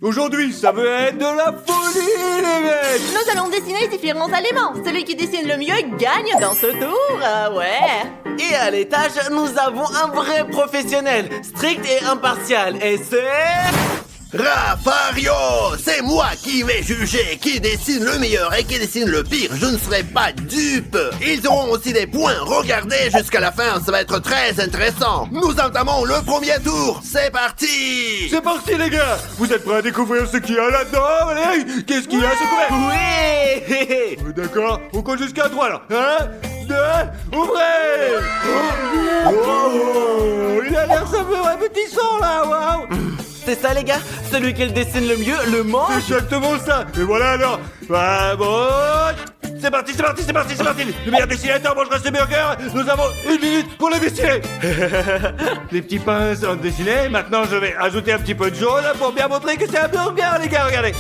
Aujourd'hui, ça veut être de la folie, les mecs! Nous allons dessiner différents éléments. Celui qui dessine le mieux gagne dans ce tour. Ouais. Et à l'étage, nous avons un vrai professionnel, strict et impartial. Et c'est... Rafario, c'est moi qui vais juger qui dessine le meilleur et qui dessine le pire. Je ne serai pas dupe. Ils auront aussi des points. Regardez jusqu'à la fin, ça va être très intéressant. Nous entamons le premier tour. C'est parti. C'est parti, les gars! Vous êtes prêts à découvrir ce qu'il y a là-dedans? Allez! Qu'est-ce qu'il y a, ce couvert? Oui. D'accord, on compte jusqu'à 3 là. 1, 2, ouvrez! Oh, il a l'air savoureux, appétissant là, waouh! C'est ça, les gars? Celui qui le dessine le mieux le mange? C'est exactement ça! Et voilà alors! Vamos! C'est parti, c'est parti, c'est parti, c'est parti! Le meilleur dessinateur mangera ses burgers! Nous avons 1 minute pour le dessiner! Les petits pains sont dessinés, maintenant je vais ajouter un petit peu de jaune pour bien montrer que c'est un burger, les gars, regardez!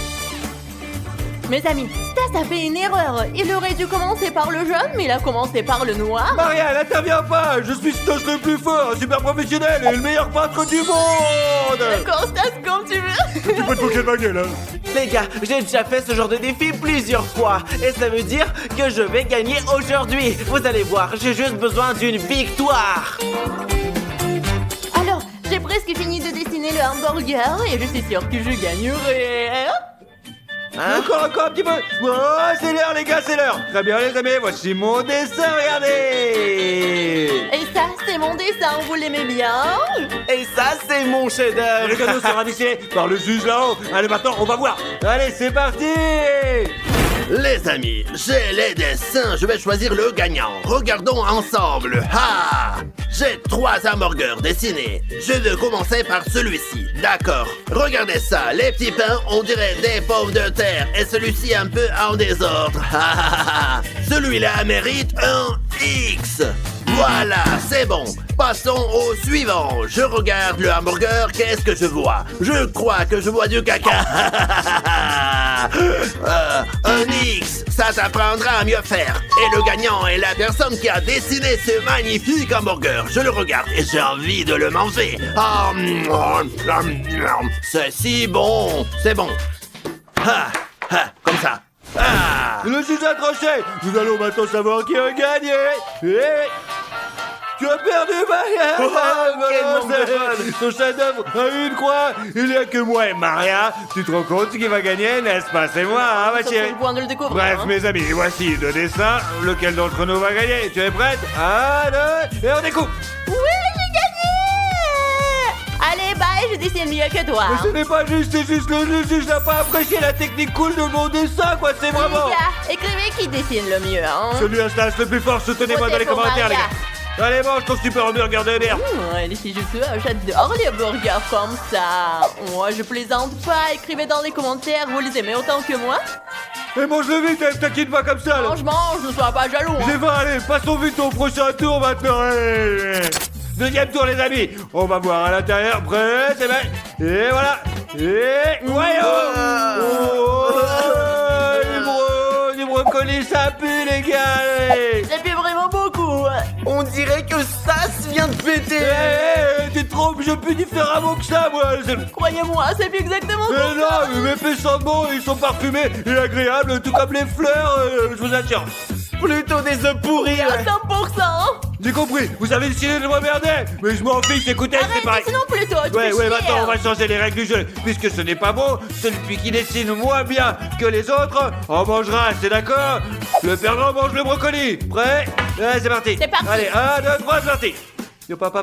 Mes amis, Stas a fait une erreur. Il aurait dû commencer par le jaune, mais il a commencé par le noir. Maria, n'interviens pas! Je suis Stas le plus fort, super professionnel et le meilleur peintre du monde! D'accord, Stas, comme tu veux. Tu peux te moquer de ma gueule, hein? Les gars, j'ai déjà fait ce genre de défi plusieurs fois. Et ça veut dire que je vais gagner aujourd'hui. Vous allez voir, j'ai juste besoin d'une victoire. Alors, j'ai presque fini de dessiner le hamburger et je suis sûre que je gagnerai. Hein? Encore un petit peu! Oh, c'est l'heure, les gars, c'est l'heure! Très bien, les amis, voici mon dessin, regardez! Et ça, c'est mon dessin, vous l'aimez bien? Et ça, c'est mon chef-d'œuvre. Le cadeau sera dessiné par le juge là-haut. Allez, maintenant, on va voir. Allez, c'est parti! Les amis, j'ai les dessins, je vais choisir le gagnant. Regardons ensemble. Ha! J'ai 3 hamburgers dessinés. Je vais commencer par celui-ci. D'accord. Regardez ça, les petits pains, on dirait des pommes de terre. Et celui-ci un peu en désordre. Ha, ha, ha, ha. Celui-là mérite un X. Voilà, c'est bon. Passons au suivant. Je regarde le hamburger, qu'est-ce que je vois? Je crois que je vois du caca. Un X, ça t'apprendra à mieux faire. Et le gagnant est la personne qui a dessiné ce magnifique hamburger. Je le regarde et j'ai envie de le manger. C'est si bon. C'est bon. Comme ça. Ah. Le juge a tranché. Nous allons maintenant savoir qui a gagné. Et... tu as perdu, Maria! quel manque de fun. Ton chef-d'œuvre a une croix! Il n'y a que moi et Maria! Tu te rends compte qui va gagner, n'est-ce pas? C'est moi, hein, ma Ça, c'est chérie? le point de le découvrir. Bref, hein. mes amis, voici 2 dessins. Lequel d'entre nous va gagner? Tu es prête? 1, 2, et on découpe! Oui, j'ai gagné! Allez, bye, je dessine mieux que toi. Mais ce n'est pas juste, c'est juste le juge n'a pas apprécié la technique cool de mon dessin, quoi, c'est vraiment... Les gars, écrivez qui dessine le mieux, hein. Celui à Stas le plus fort, soutenez-moi Votez dans les pour commentaires, les Maria. gars! Allez, mange ton super hamburger de merde! Si je peux, j'adore les burgers comme ça. Moi, je plaisante pas. Écrivez dans les commentaires, vous les aimez autant que moi. Et mange-le vite, hein, t'inquiète pas comme ça, là! Mange, ne sois pas jaloux. hein. J'ai 20, allez, passons vite au prochain tour maintenant. Allez. Deuxième tour, les amis. On va voir à l'intérieur. Prêt, c'est bon. Et voilà. Et du brocoli, ça pue, les gars. Allez. Ça fait vraiment beaucoup. On dirait que Stas vient de péter. Tu te trompes, je pue différemment que ça, moi. Croyez-moi, c'est plus exactement Mais comme ça. non, mes faits sentent bon, ils sont parfumés et agréables, tout comme les fleurs, je vous assure. Plutôt des œufs pourris. À 100%. J'ai compris, vous avez décidé de m'emmerder, mais je m'en fiche, écoutez, c'est pareil. Arrête, sinon plutôt. tu Ouais, fais ouais, chier. maintenant on va changer les règles du jeu. Puisque ce n'est pas bon, celui qui dessine moins bien que les autres en mangera, c'est d'accord? Le perdant mange le brocoli. Prêt? Ouais, c'est parti. C'est parti. Allez, 1, 2, 3, c'est parti. Yo, papa.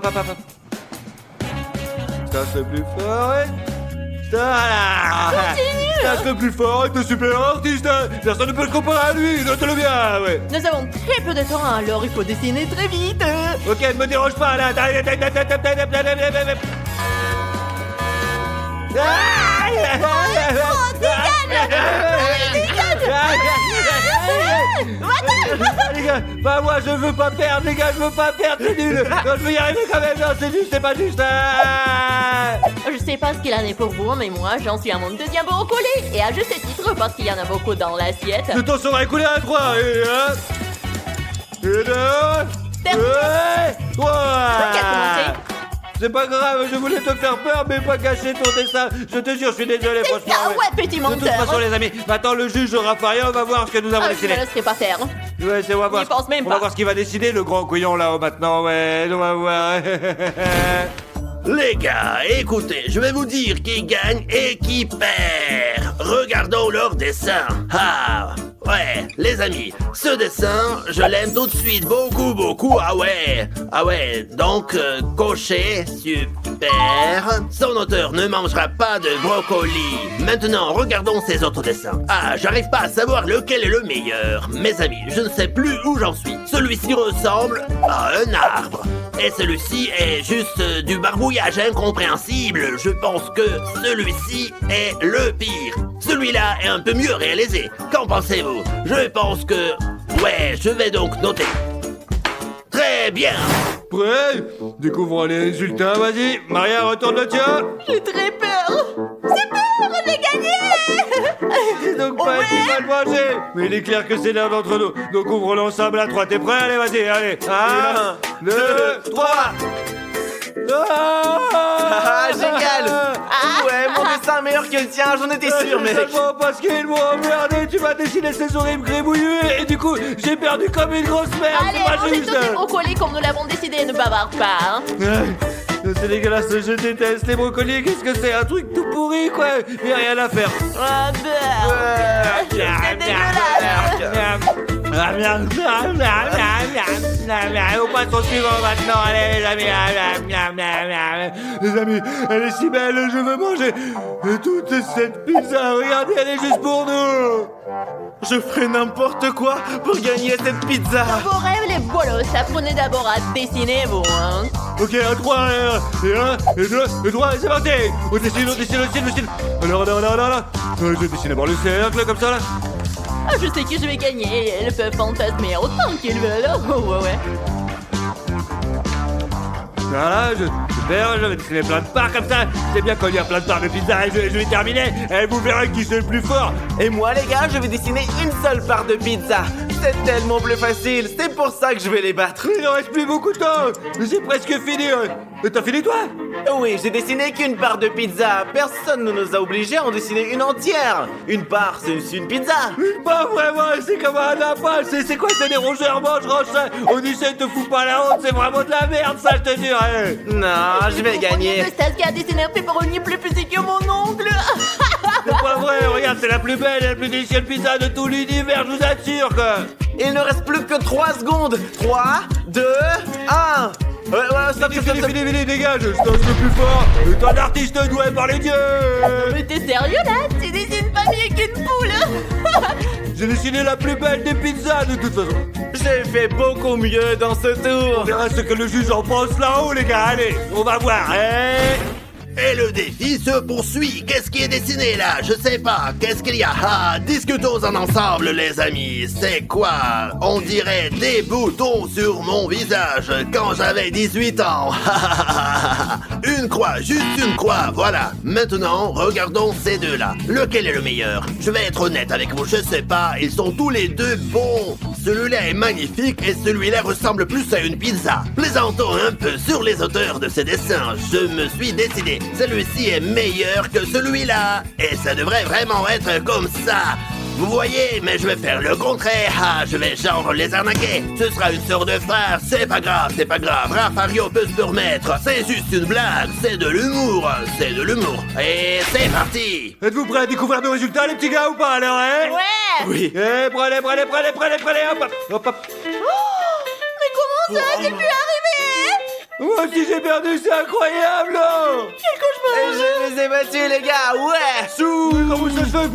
Ça, c'est plus fort, ouais. Voilà. Continue. Ça, c'est plus fort, est un super artiste. Hein. Personne ne peut le comparer à lui, note-le bien, ouais. Nous avons très peu de temps, alors il faut dessiner très vite. Ok, ne me dérange pas, là. Les gars, bah moi je veux pas perdre, les gars, je veux pas perdre, c'est nul. Non, je veux y arriver quand même, non, c'est juste, c'est pas juste. Je sais pas ce qu'il en est pour vous, mais moi j'en suis à mon deuxième brocoli. Et à juste titre parce qu'il y en a beaucoup dans l'assiette. Le temps sera écoulé à 3, et 1, et 2, Terminé. et 3. Qui a commencé? C'est pas grave, je voulais te faire peur, mais pas cacher ton dessin. Je te jure, je suis désolé, franchement. Ah ouais, petit De toute menteur. façon, les amis, maintenant le juge Raphaël va voir ce que nous avons Ah, je décidé. ne laisserai pas faire. Ouais, on va voir. J'y pense même On va pas. voir ce qu'il va décider, le grand couillon là-haut maintenant. Ouais, on va voir. Les gars, écoutez, je vais vous dire qui gagne et qui perd. Regardons leur dessin. Ah, ouais, les amis, ce dessin, je l'aime tout de suite, beaucoup, beaucoup. Ah ouais, donc, coché, super. Son auteur ne mangera pas de brocoli. Maintenant, regardons ses autres dessins. Ah, j'arrive pas à savoir lequel est le meilleur. Mes amis, je ne sais plus où j'en suis. Celui-ci ressemble à un arbre. Et celui-ci est juste du barbouillage incompréhensible. Je pense que celui-ci est le pire. Celui-là est un peu mieux réalisé. Qu'en pensez-vous? Je pense que... Ouais, je vais donc noter. Très bien. Prêt? Découvrons les résultats, vas-y. Maria, retourne le tien. J'ai très peur. C'est peur, j'ai gagné. C'est donc pas été mal mangé. Mais il est clair que c'est l'un d'entre nous. Donc ouvrons ensemble à 3. T'es prêt? Allez, vas-y, allez. 1, 2, 3. Ah, génial. Ouais, mon dessin est meilleur que le tien, j'en étais sûr, mec. Seulement parce qu'ils m'ont emmerdé, tu m'as dessiné ces horribles gribouillus et du coup, j'ai perdu comme une grosse merde. Allez, C'est pas mangez juste. tous ces brocolis comme nous l'avons décidé, ne bavarde pas. Hein. C'est dégueulasse, je déteste les brocolis. Qu'est-ce que c'est? Un truc tout pourri, quoi. Il y a rien à faire. Ah, c'est dégueulasse. On passe au suivant maintenant, allez les amis. Les amis, elle est si belle, je veux manger toute cette pizza. Regardez, elle est juste pour nous. Je ferai n'importe quoi pour gagner cette pizza. Vos rêves, les bolos, apprenez d'abord à dessiner, vous, hein. Ok, à 3, et 1, et 2, et 3, c'est parti. On dessine. Alors, je vais dessiner d'abord le cercle, comme ça, là. Ah, je sais que je vais gagner. Elles peuvent fantasmer autant qu'ils veulent. Oh, ouais. Voilà, super, je vais dessiner plein de parts comme ça. C'est bien quand il y a plein de parts de pizza et je vais terminer. Et vous verrez qui c'est le plus fort. Et moi, les gars, je vais dessiner une seule part de pizza. C'est tellement plus facile, c'est pour ça que je vais les battre. Il ne reste plus beaucoup de temps. C'est presque fini. T'as fini, toi? Oui, j'ai dessiné qu'une part de pizza. Personne ne nous a obligés à en dessiner une entière. Une part, c'est aussi une pizza. Pas vraiment, c'est comme un lapin. C'est quoi, c'est des rongeurs mange ça. Odyssey, te fout pas la honte. C'est vraiment de la merde, ça, je te jure. Non, je vais gagner. C'est Stas qui a dessiné un pepperoni plus petit que mon ongle. C'est pas vrai, regarde, c'est la plus belle et la plus délicieuse pizza de tout l'univers, je vous assure, quoi. Il ne reste plus que 3 secondes. 3, 2, 1. Ouais, stop. Fini, dégage, je suis le plus fort. Et toi, l'artiste doué par les dieux. Mais t'es sérieux, là? Tu dessines pas mieux qu'une poule. J'ai dessiné la plus belle des pizzas, de toute façon. J'ai fait beaucoup mieux dans ce tour. On verra ce que le juge en pense là-haut, les gars. Allez, on va voir, Et le défi se poursuit. Qu'est-ce qui est dessiné là? Je sais pas. Qu'est-ce qu'il y a? Ah, discutons en ensemble, les amis. C'est quoi? On dirait des boutons sur mon visage quand j'avais 18 ans. Une croix, juste une croix, voilà. Maintenant, regardons ces deux-là. Lequel est le meilleur? Je vais être honnête avec vous, je sais pas. Ils sont tous les deux bons. Celui-là est magnifique et celui-là ressemble plus à une pizza. Plaisantons un peu sur les auteurs de ces dessins. Je me suis décidé. Celui-ci est meilleur que celui-là. Et ça devrait vraiment être comme ça. Vous voyez, mais je vais faire le contraire. Ah, je vais genre les arnaquer. Ce sera une sœur de frère. C'est pas grave. Rafario peut se permettre. C'est juste une blague. C'est de l'humour. Et c'est parti. Êtes-vous prêts à découvrir nos résultats, les petits gars, ou pas, alors, Ouais. Oui. Prenez, hop. Mais comment ça? J'ai pu arriver? Moi aussi, j'ai perdu, c'est incroyable, Quel cauchemar. Je les ai battus, les gars, ouais. Comment ça se fait?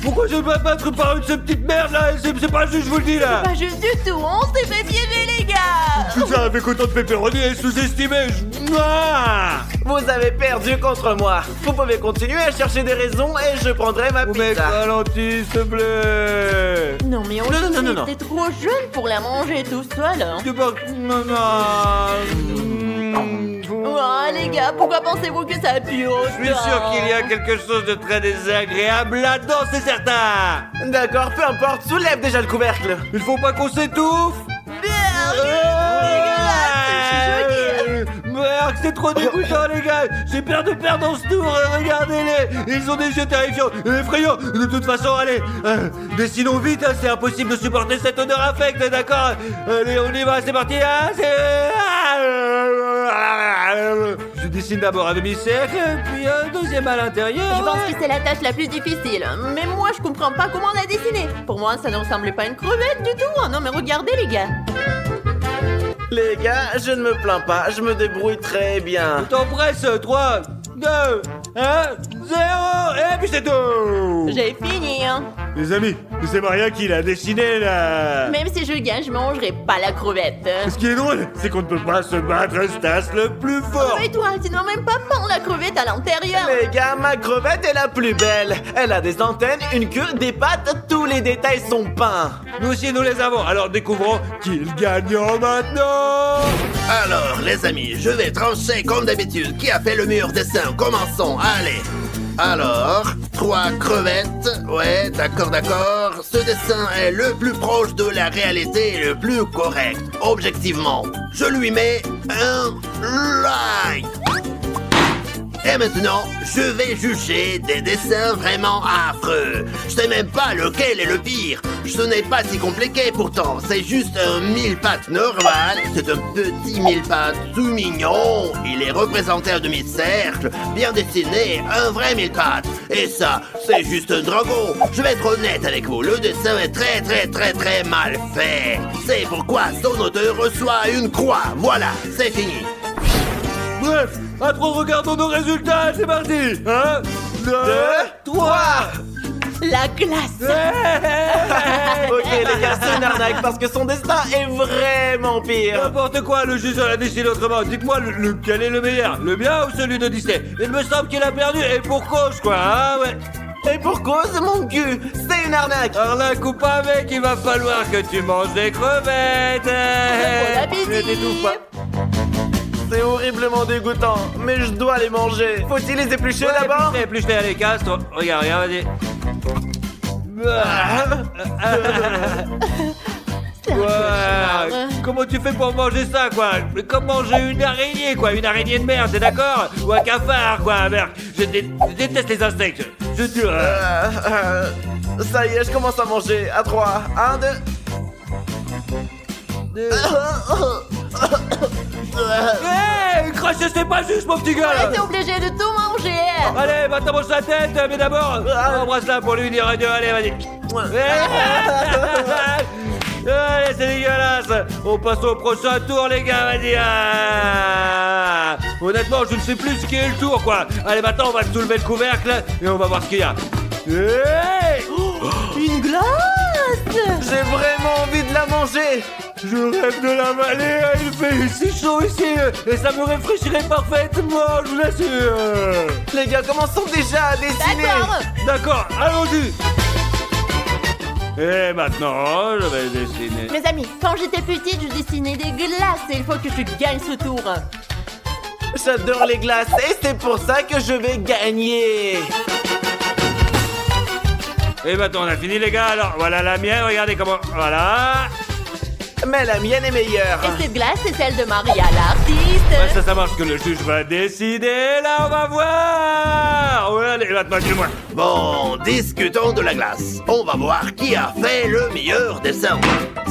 Pourquoi je dois battre par une cette petite merde, là? C'est pas juste, je vous le dis, là. Pas juste du tout, on s'est fait piéger, les gars. Tout ça avec autant de pepperoni est sous-estimé. Vous avez perdu contre moi. Vous pouvez continuer à chercher des raisons et je prendrai ma Mec, pizza. ralentis, s'il te plaît. Non, mais on Non. était trop jeune pour la manger tout seul. Hein. C'est pas... Non. Oh, les gars, pourquoi pensez-vous que ça pue autant? Je suis sûr qu'il y a quelque chose de très désagréable là-dedans, c'est certain. D'accord, peu importe, soulève déjà le couvercle. Il faut pas qu'on s'étouffe. Merde, c'est dégueulasse, je suis choquée. Merde, que c'est trop dégoûtant, les gars. J'ai peur de perdre dans ce tour. Regardez-les. Ils ont des yeux terrifiants et effrayants. De toute façon, allez. Dessinons vite. Hein, c'est impossible de supporter cette odeur infecte, d'accord? Allez, on y va. C'est parti. Hein, je dessine d'abord un demi-cercle, puis un deuxième à l'intérieur. Je pense que c'est la tâche la plus difficile. Mais moi, je comprends pas comment on a dessiné. Pour moi, ça ne ressemble pas à une crevette du tout. Oh non, mais regardez, les gars. Les gars, je ne me plains pas, je me débrouille très bien. T'en presse. 3, 2, 1, 0. Et puis c'est tout. J'ai fini, hein. Les amis, c'est Maria qui l'a dessiné, là. Même si je gagne, je mangerai pas la crevette. Ce qui est drôle, c'est qu'on ne peut pas se battre Stas le plus fort. Mais toi, tu n'as même pas peint la crevette à l'intérieur. Les gars, ma crevette est la plus belle. Elle a des antennes, une queue, des pattes, tous les détails sont peints. Nous aussi, nous les avons. Alors découvrons qui est le gagnant maintenant. Alors, les amis, je vais trancher comme d'habitude. Qui a fait le meilleur dessin? Commençons, allez. Alors, 3 crevettes. Ouais, d'accord. Ce dessin est le plus proche de la réalité et le plus correct. Objectivement, je lui mets un like. Et maintenant, je vais juger des dessins vraiment affreux. Je sais même pas lequel est le pire. Ce n'est pas si compliqué pourtant. C'est juste un mille-pattes normal. C'est un petit mille-pattes tout mignon. Il est représenté en demi-cercle, bien dessiné, un vrai mille-pattes. Et ça, c'est juste un dragon. Je vais être honnête avec vous. Le dessin est très mal fait. C'est pourquoi son auteur reçoit une croix. Voilà, c'est fini. Bref, à 3, regardons nos résultats. C'est parti. 1, 2, 3. La glace. Ok les gars, c'est une arnaque parce que son destin est vraiment pire. N'importe quoi, le juge l'a décidé autrement. Dites-moi lequel est le meilleur, le mien ou celui de Disney? Il me semble qu'il a perdu et pour cause quoi, hein, ouais. Et pour cause, mon cul, c'est une arnaque. Arnaque ou pas mec, il va falloir que tu manges des crevettes. Bon appétit. Ne t'étouffe pas. C'est horriblement dégoûtant, mais je dois les manger. Faut-il les éplucher d'abord? Épluche-les, allez, casse-toi. Regarde, vas-y. C'est un Ouais. cauchemar. Comment tu fais pour manger ça, quoi? Comme manger une araignée, quoi. Une araignée de mer, t'es d'accord? Ou un cafard, quoi, merde. Je déteste les insectes. Je te... Ça y est, je commence à manger. À 3, 1, 2... Hé, cracher, c'est pas juste, mon petit gars, là. T'es obligé de tout manger. Allez, maintenant mange sa tête, mais d'abord, embrasse-la pour lui dire adieu, allez, vas-y. Allez, c'est dégueulasse. On passe au prochain tour, les gars, vas-y. Honnêtement, je ne sais plus ce qui est le tour, quoi. Allez, maintenant, on va soulever le couvercle et on va voir ce qu'il y a. Hey, Une glace. J'ai vraiment envie de la manger. je rêve de l'avaler, il fait si chaud ici et ça me rafraîchirait parfaitement, je vous l'assure. Les gars, commençons déjà à dessiner. D'accord. D'accord, allons-y. Et maintenant, je vais dessiner. Mes amis, quand j'étais petite, je dessinais des glaces et il faut que je gagne ce tour. J'adore les glaces et c'est pour ça que je vais gagner. Et maintenant, on a fini, les gars. Alors, voilà la mienne, regardez comment... Voilà. Mais la mienne est meilleure. Et cette glace, c'est celle de Maria, l'artiste. Ouais, ça marche que le juge va décider. Là, on va voir. Ouais, allez, maintenant, dis-moi. Bon, discutons de la glace. On va voir qui a fait le meilleur dessin.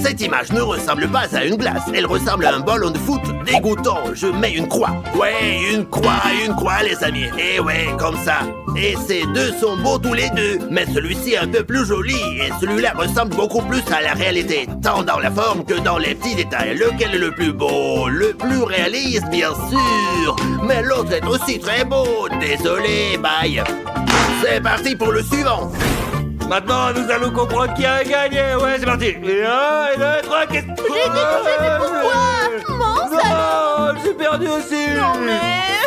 Cette image ne ressemble pas à une glace. Elle ressemble à un ballon de foot. Dégoûtant, je mets une croix. Ouais, une croix, les amis. Et ouais, comme ça. Et ces deux sont beaux tous les deux. Mais celui-ci est un peu plus joli. Et celui-là ressemble beaucoup plus à la réalité. Tant dans la forme que dans les petits détails. Lequel est le plus beau? Le plus réaliste, bien sûr. Mais l'autre est aussi très beau. Désolé, bye. C'est parti pour le suivant. Maintenant, nous allons comprendre qui a gagné. Ouais, c'est parti. Et 1, et 2, 3, qu'est-ce que... J'ai été touchée, mais pourquoi? Mince, Non, j'ai perdu aussi. Non mais...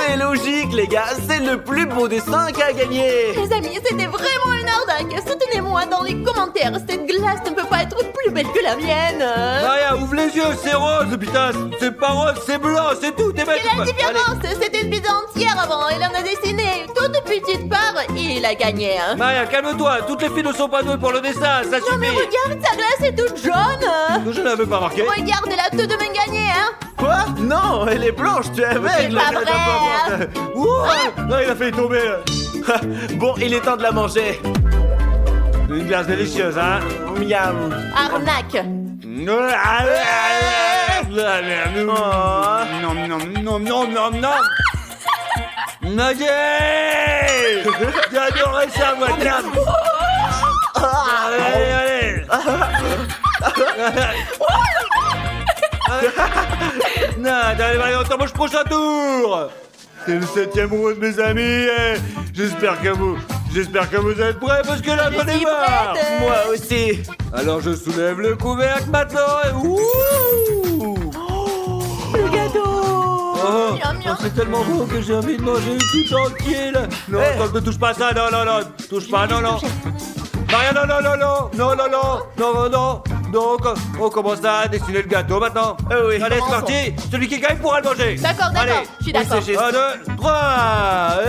C'est logique, les gars, c'est le plus beau dessin qui a gagné. Les amis, c'était vraiment une arnaque. Soutenez-moi dans les commentaires. Cette glace ne peut pas être plus belle que la mienne. Maria, ouvre les yeux, c'est rose, putain. C'est pas rose, c'est blanc, c'est tout. T'es bête. Quelle est la différence? C'était une pizza entière avant. Il en a dessiné toute petite part et il a gagné. Hein. Maria, calme-toi. Toutes les filles ne sont pas douées pour le dessin, ça Non mais suffit. regarde, sa glace est toute jaune. Je n'avais pas marqué. Regarde, elle a tout de même gagné. Hein. Quoi? Non, elle est blanche, tu es aveugle. pas vrai. Ouh, non, il a failli tomber. Là. Bon, il est temps de la manger. Une glace délicieuse, hein. Miam. Arnaque. Non, Oh. non. Nugget. J'ai adoré ça, moi, tiens. Allez. Non, allez, on t'embauche prochain tour. C'est le 7e round, mes amis. J'espère que vous êtes prêts parce que là, Je j'en ai suis marre. prête. Moi aussi. Alors je soulève le couvercle maintenant et ouh. Le gâteau. Oh, Miam, miam. c'est tellement bon que j'ai envie de manger tout entier là. Non, Eh. attends, ne touche pas à ça, non, touche pas, non. Maria, non. Donc, on commence à dessiner le gâteau maintenant. Oui. Allez, c'est Commençons. parti. Celui qui gagne pourra le manger. D'accord, Allez. je suis d'accord. Oui, c'est juste. 1, 2, 3.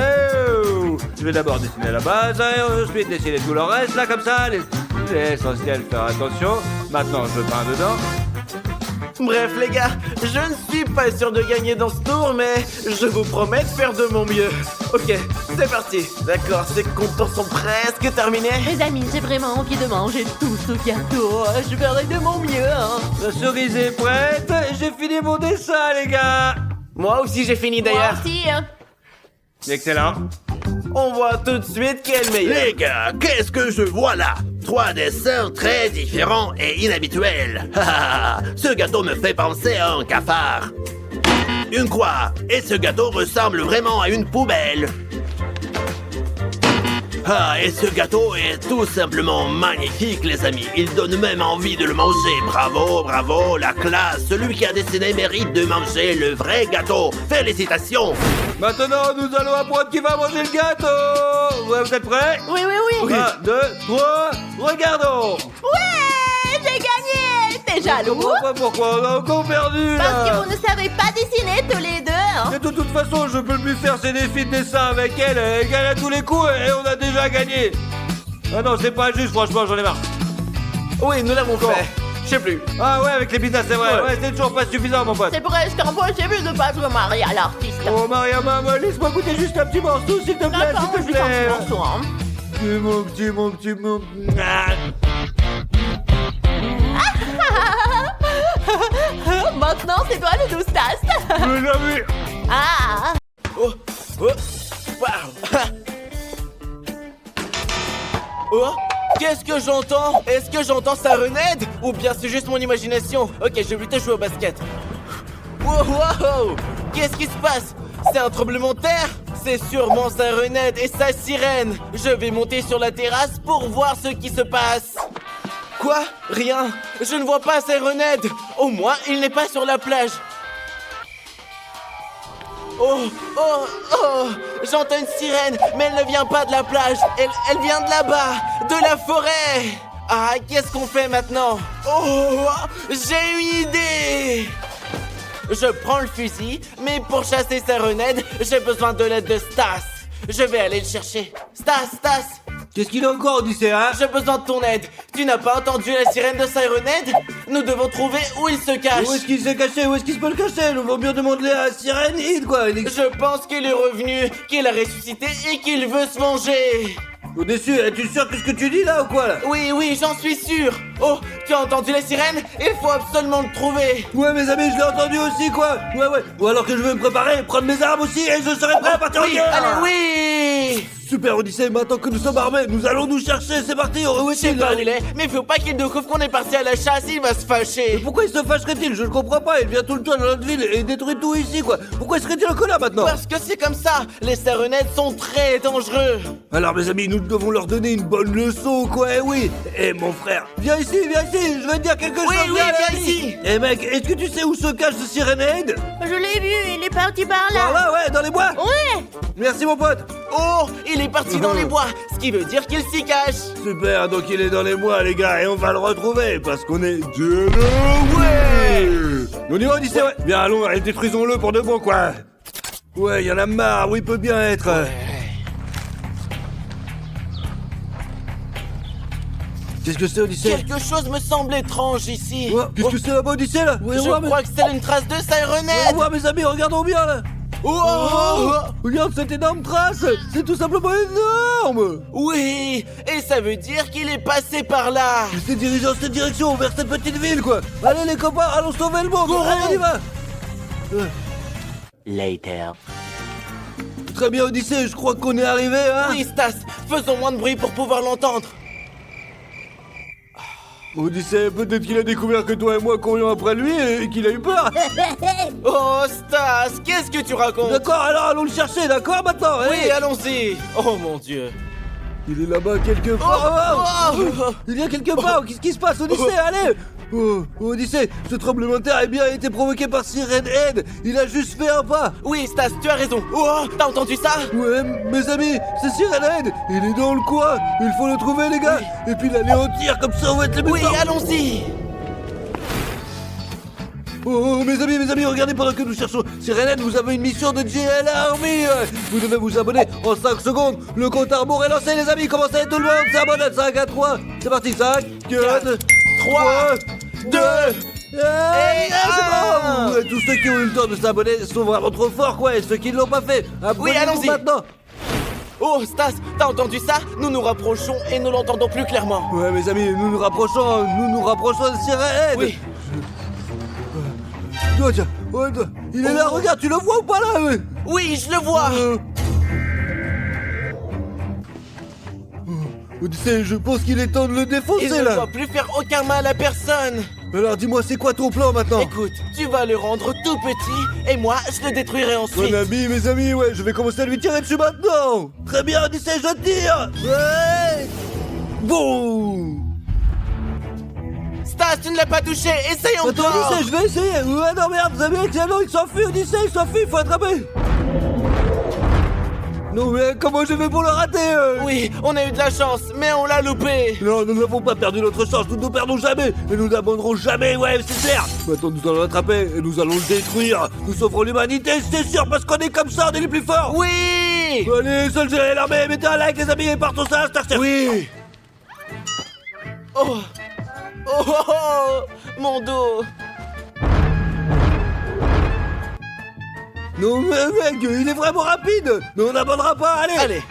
Je vais d'abord dessiner la base et ensuite dessiner tout le reste là comme ça. L'essentiel, faire attention. Maintenant, je peins dedans. Bref, les gars, je ne suis pas sûr de gagner dans ce tour, mais je vous promets de faire de mon mieux. Ok, c'est parti. D'accord, ces contours sont presque terminés. Mes amis, j'ai vraiment envie de manger tout ce gâteau. Je ferai de mon mieux, hein. La cerise est prête. J'ai fini mon dessin, les gars. Moi aussi, j'ai fini Moi d'ailleurs. aussi, hein. Excellent. On voit tout de suite qui est le meilleur. Les gars, qu'est-ce que je vois là? 3 dessins très différents et inhabituels. Ce gâteau me fait penser à un cafard. Une croix. Et ce gâteau ressemble vraiment à une poubelle. Et ce gâteau est tout simplement magnifique, les amis. Il donne même envie de le manger. Bravo, la classe. Celui qui a dessiné mérite de manger le vrai gâteau. Félicitations. Maintenant, nous allons apprendre qui va manger le gâteau. Ouais, vous êtes prêts? Oui. 1, 2, 3, regardons. Ouais, j'ai gagné. T'es jaloux? Pourquoi on a encore perdu Parce là? que vous ne savez pas dessiner tous les deux, hein. Et de toute façon, je peux plus faire ces défis de dessin avec elle. Elle gagne à tous les coups et on a déjà gagné. Ah non, c'est pas juste, franchement, j'en ai marre. Oui, nous l'avons fait. Je sais plus. Ah ouais, avec les pizzas, c'est vrai. Ouais. Ouais, c'est toujours pas suffisant, mon pote. C'est presque impossible de battre Maria, l'artiste. Oh, Mariama, laisse-moi goûter juste un petit morceau, s'il te plaît, D'accord, s'il te je vais plaît. un petit morceau, hein. Mon petit. Ah. Maintenant, c'est toi le doustasse. Mes amis. Ah, Oh, waouh. Oh, qu'est-ce que j'entends? Est-ce que j'entends sa renède? Ou bien c'est juste mon imagination? Ok, je vais plutôt jouer au basket. Wow, qu'est-ce qui se passe? C'est un tremblement de terre? C'est sûrement sa renède et sa sirène. Je vais monter sur la terrasse pour voir ce qui se passe. Quoi? Rien. Je ne vois pas sa renède. Au moins, il n'est pas sur la plage. Oh, j'entends une sirène, mais elle ne vient pas de la plage. Elle vient de là-bas, de la forêt. Ah, qu'est-ce qu'on fait maintenant? Oh, j'ai une idée. Je prends le fusil, mais pour chasser sa renède, j'ai besoin de l'aide de Stas. Je vais aller le chercher. Stas, Qu'est-ce qu'il a encore, Odyssée, hein? j'ai besoin de ton aide. Tu n'as pas entendu la sirène de Sirenhead? Nous devons trouver où il se cache. Où est-ce qu'il s'est caché? Où est-ce qu'il se peut le cacher? Nous vaut mieux demander à Sirenide, quoi. Je pense qu'il est revenu, qu'il a ressuscité et qu'il veut se venger. Au-dessus, es-tu sûr que ce que tu dis là ou quoi là? Oui, j'en suis sûr. Oh, tu as entendu la sirène? Il faut absolument le trouver. Ouais, mes amis, je l'ai entendu aussi, quoi. Ouais. Ou alors que je vais me préparer, prendre mes armes aussi et je serai prêt à partir en Oui, guerre. allez, oui. Super, Odyssée, maintenant que nous sommes armés, nous allons nous chercher, c'est parti. Où Je sais pas où il est, mais faut pas qu'il découvre qu'on est parti à la chasse, il va se fâcher. Pourquoi il se fâcherait-il? Je ne comprends pas, il vient tout le temps dans notre ville et détruit tout ici, quoi. Pourquoi serait-il encore là maintenant? Parce que c'est comme ça, les Sirenhead sont très dangereux. Alors, mes amis, nous devons leur donner une bonne leçon, quoi, eh oui. Eh, mon frère, viens ici, je vais te dire quelque Oui, chose. oui, viens l'ami. ici. Eh, mec, est-ce que tu sais où se cache ce Sirenhead? je l'ai vu, il est parti par Par là. là, ouais, dans les bois. Ouais. Merci, mon pote. Oh, il est parti dans les bois, ce qui veut dire qu'il s'y cache. Super, donc il est dans les bois, les gars, et on va le retrouver, parce qu'on est ouais. On y va, Odyssée, ouais. Bien, allons, et détruisons-le pour de bon, quoi. Ouais, y en a marre, où il peut bien être. Qu'est-ce que c'est, Odyssée? Quelque chose me semble étrange ici. Ouais, qu'est-ce que c'est là-bas, Odyssée, là? Ouais, Je ouais, mais- crois que c'est une trace de Sirenhead. Ouais, mes amis, regardons bien, là. Oh Regarde cette énorme trace. C'est tout simplement énorme. Oui, et ça veut dire qu'il est passé par là. Il s'est dirigé en cette direction, vers cette petite ville, quoi. Allez, les copains, allons sauver le monde. Allez, on y va. Later. Très bien, Odyssée, je crois qu'on est arrivé, hein. Oui, Stas, faisons moins de bruit pour pouvoir l'entendre. Odyssée, peut-être qu'il a découvert que toi et moi courions après lui et qu'il a eu peur. Oh, Stas, qu'est-ce que tu racontes? D'accord, alors allons le chercher, d'accord, maintenant. Oui, allez. allons-y. Oh mon Dieu. Il est là-bas quelque part. Oh. Il y a quelque part. Qu'est-ce qui se passe, Odyssée? Allez. Oh, Odyssée, ce tremblement de terre a bien été provoqué par Sirenhead. Il a juste fait un pas. Oui, Stas, tu as raison. Oh, t'as entendu ça? Ouais, mes amis, c'est Sirenhead. Il est dans le coin. Il faut le trouver, les gars. Et puis l'anéantir, comme ça on va être les plus Oui, forts. allons-y. Oh, mes amis, regardez pendant que nous cherchons Sirenhead, vous avez une mission de GL Army. Vous devez vous abonner en 5 secondes. Le compte à rebours est lancé, les amis. Commencez tout le monde. S'abonne à 5 à 3. C'est parti, 5, 4, 3, 2, et c'est bon. Ouais, tous ceux qui ont eu le temps de s'abonner sont vraiment trop forts, quoi. Et ceux qui ne l'ont pas fait, abonnez-vous allons-y. maintenant. Oh, Stas, t'as entendu ça? Nous nous rapprochons et nous l'entendons plus clairement. Ouais, mes amis, nous nous rapprochons de Sirenhead. Oui. Oh, tiens, oh, tiens, il est là, regarde, tu le vois ou pas là? Ouais. Oui, je le vois. Odyssée, je pense qu'il est temps de le Il défoncer ne là. doit plus faire aucun mal à personne. Alors dis-moi, c'est quoi ton plan maintenant? Écoute, tu vas le rendre tout petit et moi, je le détruirai ensuite. Mon ami, mes amis, ouais, je vais commencer à lui tirer dessus maintenant. Très bien, Odyssée, je tire. Ouais. Boum. Stas, tu ne l'as pas touché. Essaye Attends, encore. Odyssée, je vais essayer. Ouais, non, merde, vous avez non, il s'enfuit, Odyssée, il s'enfuit, il faut attraper. Non, mais comment je vais pour le rater? Oui, on a eu de la chance, mais on l'a loupé. Non, nous n'avons pas perdu notre chance, nous ne perdons jamais et nous n'abandonnerons jamais, ouais, c'est clair. Maintenant, nous allons l'attraper et nous allons le détruire. Nous sauverons l'humanité, c'est sûr, parce qu'on est comme ça, on est les plus forts. Oui. Allez, seul gérer l'armée, mettez un like, les amis, et partons ça, Starter. Oui. Oh. Oh, oh, oh, mon dos. Non, mais mec, il est vraiment rapide. Mais on n'abandonnera pas, allez. Allez.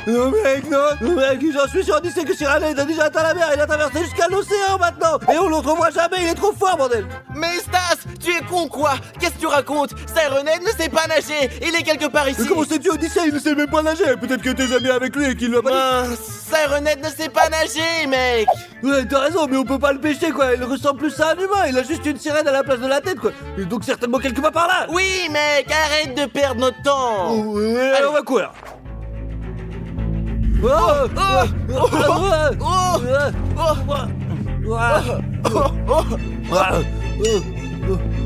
Non, mec, non. Non, mec, j'en suis sûr, Odyssée, que Sirenhead a déjà atteint la mer. Il a traversé jusqu'à l'océan maintenant. Et on le retrouvera jamais, il est trop fort, bordel. Mais Stas, tu es con quoi? Qu'est-ce que tu racontes? Sirenhead ne sait pas nager. Il est quelque part ici. Mais comment sais-tu, Odyssée? Il ne sait même pas nager. Peut-être que t'es amis avec lui et qu'il l'a pas dit. Mince, Sirenhead ne sait pas nager, mec. Ouais, t'as raison, mais on peut pas le pêcher, quoi. Il ressemble plus à un humain. Il a juste une sirène à la place de la tête, quoi. Et donc certainement quelque part par là. Oui, mec, arrête de perdre notre temps. Oh, ouais, allez, on va courir. Oh,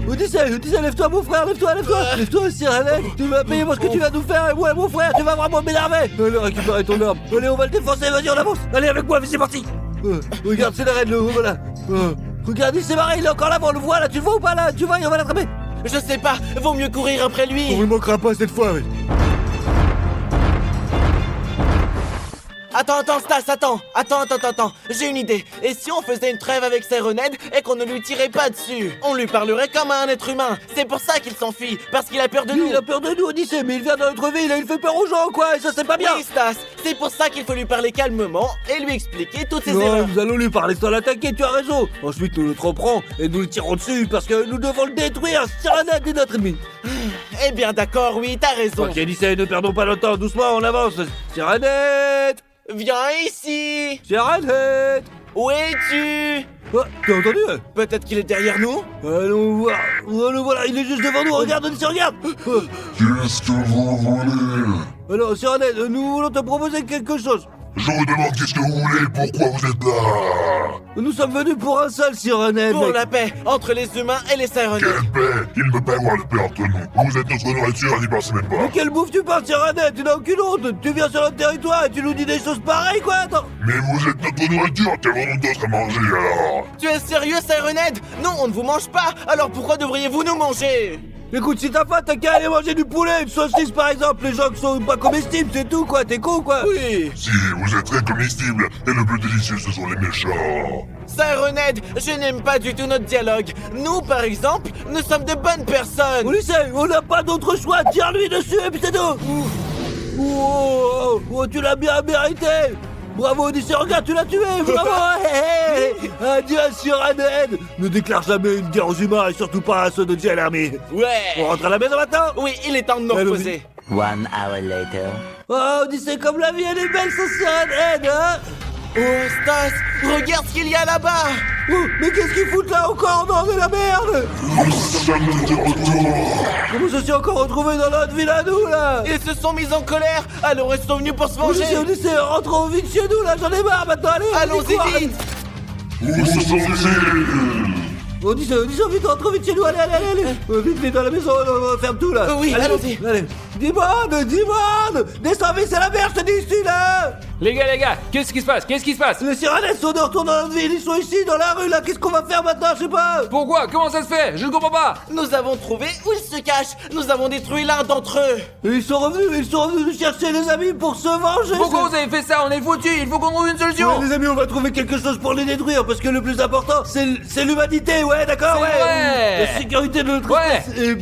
Odyssée, lève-toi, mon frère, lève-toi, Sirenhead. Tu vas payer pour ce que tu vas nous faire, et ouais, mon frère, tu vas vraiment m'énerver. Allez, récupère ton arme. Allez, on va le défoncer, vas-y, on avance. Allez, avec moi, c'est parti. Regarde, c'est la reine, voilà. Regarde, il s'est barré, il est encore là, on le voit, là, tu le vois ou pas, là? Tu vois, on va l'attraper. Je sais pas, vaut mieux courir après lui. On ne manquera pas cette fois, oui. Attends, Stas, attends. J'ai une idée. Et si on faisait une trêve avec Sirenhead et qu'on ne lui tirait pas dessus? On lui parlerait comme à un être humain. C'est pour ça qu'il s'enfuit, parce qu'il a peur de nous. Il a peur de nous, Odyssée, mais il vient dans notre ville et il fait peur aux gens, quoi, et ça c'est pas bien. Oui, Stas, c'est pour ça qu'il faut lui parler calmement et lui expliquer toutes ses Non, erreurs. nous allons lui parler sans l'attaquer, tu as raison. Ensuite, nous le tromperons et nous le tirons dessus parce que nous devons le détruire. Sirenhead est notre ennemi. Eh bien, d'accord, oui, t'as raison. Ok, Odyssée, ne perdons pas notre temps, doucement, on avance. Sirenhead. Viens ici. Sirenhead. Où es-tu? Oh, t'as entendu? Peut-être qu'il est derrière nous? Allons voir. Oh, le voilà, il est juste devant nous, regarde, Odyssée, regarde. Qu'est-ce que vous voulez? Alors, Sirenhead, nous voulons te proposer quelque chose. Je vous demande qu'est-ce que vous voulez, pourquoi vous êtes là? Nous sommes venus pour un seul, Sirenhead, Pour mec. la paix entre les humains et les Sirenhead. Quelle paix! Il ne peut pas y avoir de paix entre nous. Vous êtes notre nourriture, n'y pensez même pas. Mais quelle bouffe tu parles, Sirenhead? Tu n'as aucune honte. Tu viens sur notre territoire et tu nous dis des choses pareilles, quoi. Attends. Mais vous êtes notre nourriture, qu'avons-nous d'autre à manger alors? Tu es sérieux, Sirenhead? Non, on ne vous mange pas. Alors pourquoi devriez-vous nous manger? Écoute, si ta faim, t'as qu'à aller manger du poulet, une saucisse par exemple, les gens qui sont pas comestibles, c'est tout quoi, t'es con quoi. Oui. Si, vous êtes très comestibles, et le plus délicieux, ce sont les méchants. Sirenhead, je n'aime pas du tout notre dialogue. Nous, par exemple, nous sommes de bonnes personnes. Odyssée, on n'a pas d'autre choix, tire-lui dessus et puis c'est tout. Oh, tu l'as bien mérité. Bravo Odyssée, regarde, tu l'as tué, bravo. Adieu Sirenhead. Ne déclare jamais une guerre aux humains et surtout pas à ceux de Giant Army. On Ouais. rentre à la maison maintenant. Oui, il est temps de nous Allons-y. reposer. 1 hour later. Oh, Odyssée, comme la vie, elle est belle sans Sirenhead, hein. Oh, Stas, regarde ce qu'il y a là-bas. Oh, mais qu'est-ce qu'ils foutent là encore dans de la merde? Nous sommes de retour. Comment je suis encore retrouvé dans notre ville à nous là? Ils se sont mis en colère, alors ils sont venus pour se Odyssée, venger. Odyssée, rentrons vite chez nous là, j'en ai marre maintenant, allez, Allons-y cours, vite. Où sont ils? Odyssée, vite, rentre vite chez nous, allez. Vite, dans la maison, on ferme tout là. Oui, allons-y. Allez. Dimon, descends vite, c'est la merde, je te dis ici là. Les gars, qu'est-ce qui se passe? Les sirènes sont de retour dans notre ville, ils sont ici, dans la rue là, qu'est-ce qu'on va faire maintenant, je sais pas. Pourquoi? Comment ça se fait? Je ne comprends pas! Nous avons trouvé où ils se cachent. Nous avons détruit l'un d'entre eux. Ils sont revenus nous chercher les amis pour se venger. Pourquoi vous avez fait ça? On est foutus! Il faut qu'on trouve une solution! Ouais, les amis, on va trouver quelque chose pour les détruire parce que le plus important, c'est l'humanité, ouais, d'accord, C'est ouais. vrai. La sécurité de notre Ouais. espèce est